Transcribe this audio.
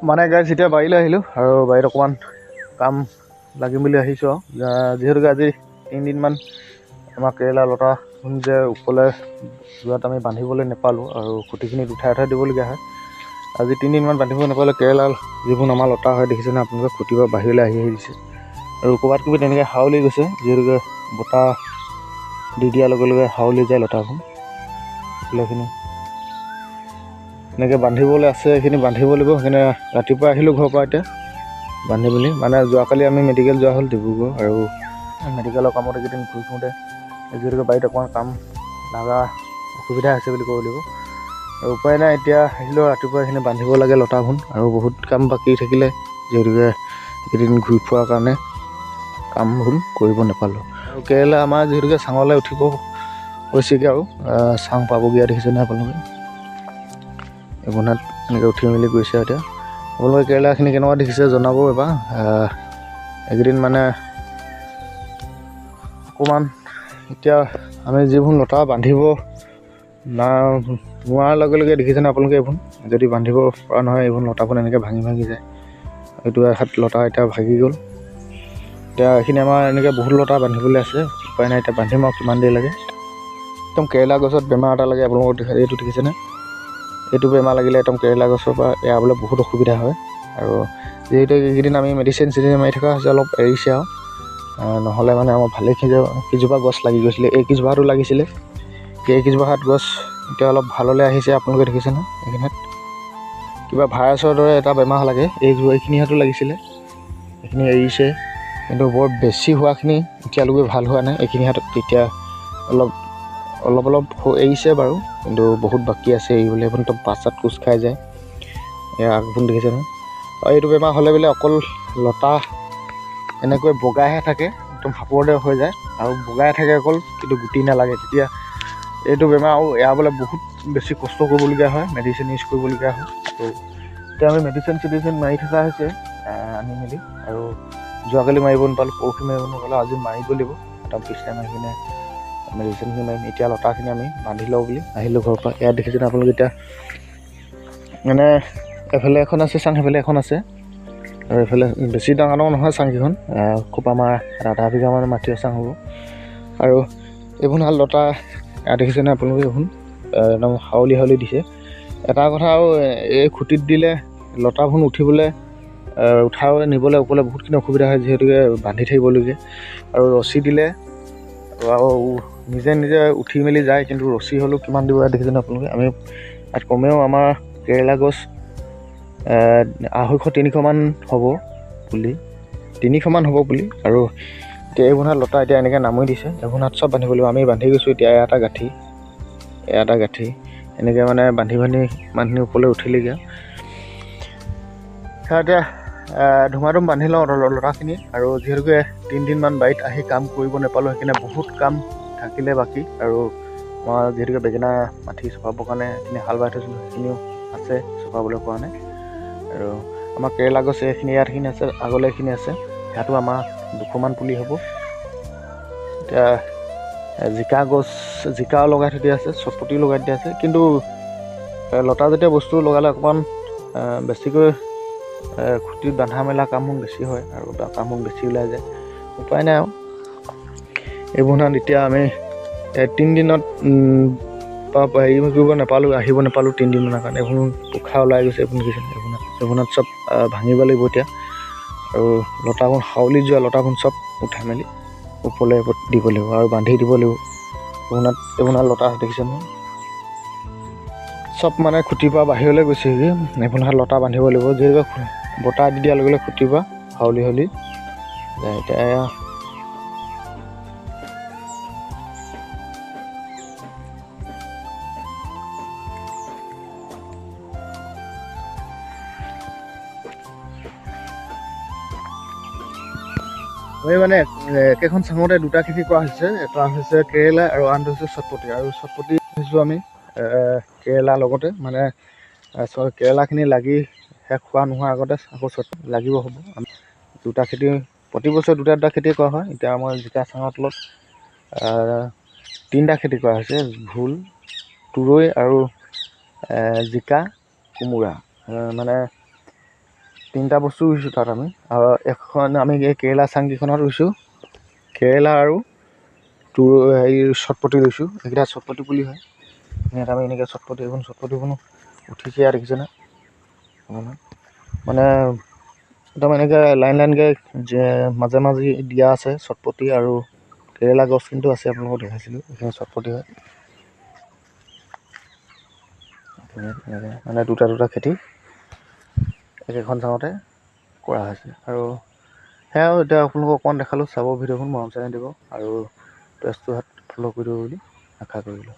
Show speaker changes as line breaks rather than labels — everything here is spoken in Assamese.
মানে গাইজ এতিয়া বাৰীলৈ আহিলোঁ আৰু বাৰীত অকণমান কাম লাগিম বুলি আহিছোঁ আৰু যিহেতুকে আজি 3 দিনমান আমাৰ কেৰেলা লতা যে ওপৰলৈ যোৱাত আমি বান্ধিবলৈ নাপালোঁ আৰু খুঁটিখিনিত উঠাই দিবলগীয়া হয়। আজি 3 দিনমান বান্ধিব নাপালে কেৰেলাৰ যিবোৰ আমাৰ লতা হয় দেখিছেনে আপোনালোকে খুঁটিব বাহিৰলৈ আহি দিছে আৰু ক'ৰবাত কিবি তেনেকৈ হাওলি গৈছে, যিহেতুকে বতাহ দি দিয়াৰ লগে লগে হাওলি যায় লতাখন। এইখিনি এনেকৈ বান্ধিবলৈ আছে, এইখিনি বান্ধিব লাগিব। সেইখিনি ৰাতিপুৱা আহিলোঁ ঘৰৰ পৰা এতিয়া বান্ধি মেলি, মানে যোৱাকালি আমি মেডিকেল যোৱা হ'ল ডিব্ৰুগড়, আৰু মেডিকেলৰ কামত এইকেইদিন ঘূৰি ফুৰোঁতে যিহেতুকে বাৰীত অকণমান কাম লগা অসুবিধা হৈছে বুলি ক'ব লাগিব, আৰু উপায় নাই। এতিয়া আহিলেও ৰাতিপুৱা এইখিনি বান্ধিব লাগে লতাবোৰ, আৰু বহুত কাম বাকী থাকিলে যিহেতুকে এইকেইদিন ঘূৰি ফুৰাৰ কাৰণে কামবোৰ কৰিব নাপালোঁ। আৰু কেৰেলা আমাৰ যিহেতুকে চাঙলৈ উঠিব হৈছেগৈ আৰু চাং পাবগৈ দেখিছেনে আপোনালোকে। এইবোৰত এনেকৈ উঠি মেলি গৈছে। এতিয়া আপোনালোকে কেৰেলাখিনি কেনেকুৱা দেখিছে জনাব এবাৰ। এইকেইদিন মানে অকণমান এতিয়া আমি যিবোৰ লতা বান্ধিব নোৱাৰাৰ লগে লগে দেখিছেনে আপোনালোকে, এইবোৰ যদি বান্ধিব পৰা নহয় এইবোৰ লতাবোৰ এনেকৈ ভাঙি ভাঙি যায়। এইটো এহাত লতা এতিয়া ভাগি গ'ল। এতিয়া এইখিনি আমাৰ এনেকৈ বহুত লতা বান্ধিবলৈ আছে, উপায় নাই। এতিয়া বান্ধিম আৰু কিমান দেৰি লাগে। একদম কেৰেলা গছত বেমাৰ এটা লাগে আপোনালোকক এইটো দেখিছেনে। এইটো বেমাৰ লাগিলে একদম কেৰেলা গছৰ পৰা এৰাবলৈ বহুত অসুবিধা হয়, আৰু যিহেতু এইকেইদিন আমি মেডিচিন মাৰি থকা হৈছে, অলপ এৰিছে আৰু নহ'লে মানে আমাৰ কেইজোপা গছ লাগি গৈছিলে। এই কেইজোপাটো লাগিছিলে, এই কেইজোপাত গছ এতিয়া অলপ ভাললৈ আহিছে। আপোনালোকে দেখিছেনে এইখিনিত কিবা ভাইৰাছৰ দৰে এটা বেমাৰ লাগে। এইখিনিতো লাগিছিলে, এইখিনি এৰিছে, কিন্তু বৰ বেছি হোৱাখিনি এতিয়ালৈকে ভাল হোৱা নাই। এইখিনি হাতত এতিয়া অলপ এৰিছে বাৰু, কিন্তু বহুত বাকী আছে এৰিবলৈ। একদম পাত কোচ খাই যায়, এয়া আগবোৰ দেখিছে নহয়। আৰু এইটো বেমাৰ হ'লে বোলে অকল লতা এনেকৈ বগাইহে থাকে, একদম সাপৰ দৰে হৈ যায় আৰু বগাই থাকে অকল, কিন্তু গুটি নালাগে। তেতিয়া এইটো বেমাৰ আৰু এৰাবলৈ বহুত বেছি কষ্ট কৰিবলগীয়া হয়, মেডিচিন ইউজ কৰিবলগীয়া হয়। আৰু এতিয়া আমি মেডিচিন মাৰি থকা হৈছে আনি মেলি, আৰু যোৱাকালি মাৰিব নাপালোঁ, পৰহি মাৰিব নাপালোঁ, আজি মাৰিব লাগিব। একদম পিছলৈ মাৰি কিনে মেডিচিনখিনি মাৰিম। এতিয়া লতাখিনি আমি বান্ধি লওঁ বুলি আহিলোঁ ঘৰৰ পৰা। ইয়াত দেখিছেনে আপোনালোকে এতিয়া মানে এফালে এখন আছে চাং, সেইফালে এখন আছে, আৰু এইফালে বেছি ডাঙৰ নহয় চাংকেইখন, খুব আমাৰ আধা বিঘামান মাটিৰ চাং হ'ব। আৰু এইবোৰ ভাল লতা দেখিছেনে আপোনালোকে, এইবোৰ একদম হাউলি দিছে। এটা কথা আৰু, এই খুঁটিত দিলে লতাবোৰ উঠিবলৈ নিবলৈ ওপৰলৈ বহুতখিনি অসুবিধা হয়, যিহেতুকে বান্ধি থাকিবলগীয়া। আৰু ৰছী দিলে আৰু নিজে উঠি মেলি যায়, কিন্তু ৰছী হ'লেও কিমান দিব দেখিছেনে আপোনালোকে। আমি ইয়াত কমেও আমাৰ কেৰেলা গছ 250-300 মান হ'ব পুলি, 300 মান হ'ব পুলি। আৰু এতিয়া এইবোৰত লতা এতিয়া এনেকৈ নামৰি দিছে, এইবোৰত চব বান্ধিব লাগিব। আমি বান্ধি গৈছোঁ এতিয়া এটা গাঁঠি এনেকৈ মানে বান্ধি মানুহখিনি ওপৰলৈ উঠিলেগৈ। এতিয়া ধুমাধুম বান্ধি লওঁ লতাখিনি। আৰু যিহেতুকে 3 দিনমান বাৰীত আহি কাম কৰিব নাপালোঁ, সেইকাৰণে বহুত কাম থাকিলে বাকী। আৰু মই যিহেতুকে বেঙেনা মাটি চপাবৰ কাৰণে এইখিনি হাল বাই থৈছিলোঁ, সেইখিনিও আছে চপাবলৈ পৰা নাই। আৰু আমাৰ কেৰেলা গছ ইয়াতখিনি আছে, আগলৈ এইখিনি আছে, সেয়াতো আমাৰ 200 মান পুলি হ'ব। এতিয়া জিকাও লগাই থৈ দিয়া আছে, চটপটিও লগাই দিয়া আছে। কিন্তু লতাজাতীয় বস্তু লগালে অকণমান বেছিকৈ খুঁটিত বান্ধা মেলা কামবোৰ বেছি হয়, আৰু কামবোৰ বেছি ওলাই যায়। উপায় নাই আৰু এইবোৰ এতিয়া আমি 3 দিনত কৰিব নাপালোঁ, আহিব নাপালোঁ 3 দিনমানৰ কাৰণে। এইবোৰ পোখা ওলাই গৈছে, এইবোৰত চব ভাঙিব লাগিব এতিয়া। আৰু লতাবোৰ হাউলি যোৱা লতাবোৰ চব উঠাই মেলি ওপৰলৈ দিব লাগিব আৰু বান্ধি দিব লাগিব। এইবোৰত লতা দেখিছে নহয়, চব মানে খুঁটিৰ পৰা বাহিৰলৈ গৈছেগৈ। এইবোৰত লতা বান্ধিব লাগিব, যিহেতুকে বতাহ দি দিয়াৰ লগে লগে খুঁটিৰ পৰা হাউলি যায়। এতিয়া আমি মানে একেখন চাঙতে দুটা খেতি কৰা হৈছে। এটা হৈছে কেৰেলা আৰু আনটো হৈছে চটপটি। আৰু চটপটি হৈছোঁ আমি কেৰেলাৰ লগতে, মানে কেৰেলাখিনি লাগি শেষ হোৱা নোহোৱাৰ আগতে আকৌ লাগিব হ'ব। আমি দুটা খেতি প্ৰতি বছৰে দুটা খেতি কৰা হয়। এতিয়া আমাৰ জিকা চাঙৰ তলত 3টা খেতি কৰা হৈছে, ভোল, তুৰৈ আৰু জিকা, কোমোৰা। মানে তিনিটা বস্তু ৰুইছোঁ তাত আমি। আৰু এখন আমি এই কেৰেলা চাংকেইখনত ৰুইছোঁ কেৰেলা আৰু হেৰি চটপটি ৰুইছোঁ। এইকেইটা চটপটি পুলি হয়। ইয়াত আমি এনেকৈ চটপটিখনো উঠিছে ইয়াত দেখিছেনে মানে একদম এনেকৈ লাইনকৈ মাজে মাজে দিয়া আছে চটপটি আৰু কেৰেলা গছ কিন্তু আছে, আপোনালোকক দেখাইছিলোঁ। এইখিনি চটপটি হয়। এনেকৈ মানে দুটা খেতি একেখন চাঙতে কৰা হৈছে। আৰু সেয়াও এতিয়া আপোনালোকক অকণমান দেখালোঁ। চাব ভিডিঅ'খন, মৰম চেনেহ দিব আৰু পেজটো ফ'ল' কৰি দিব বুলি আশা কৰিলোঁ।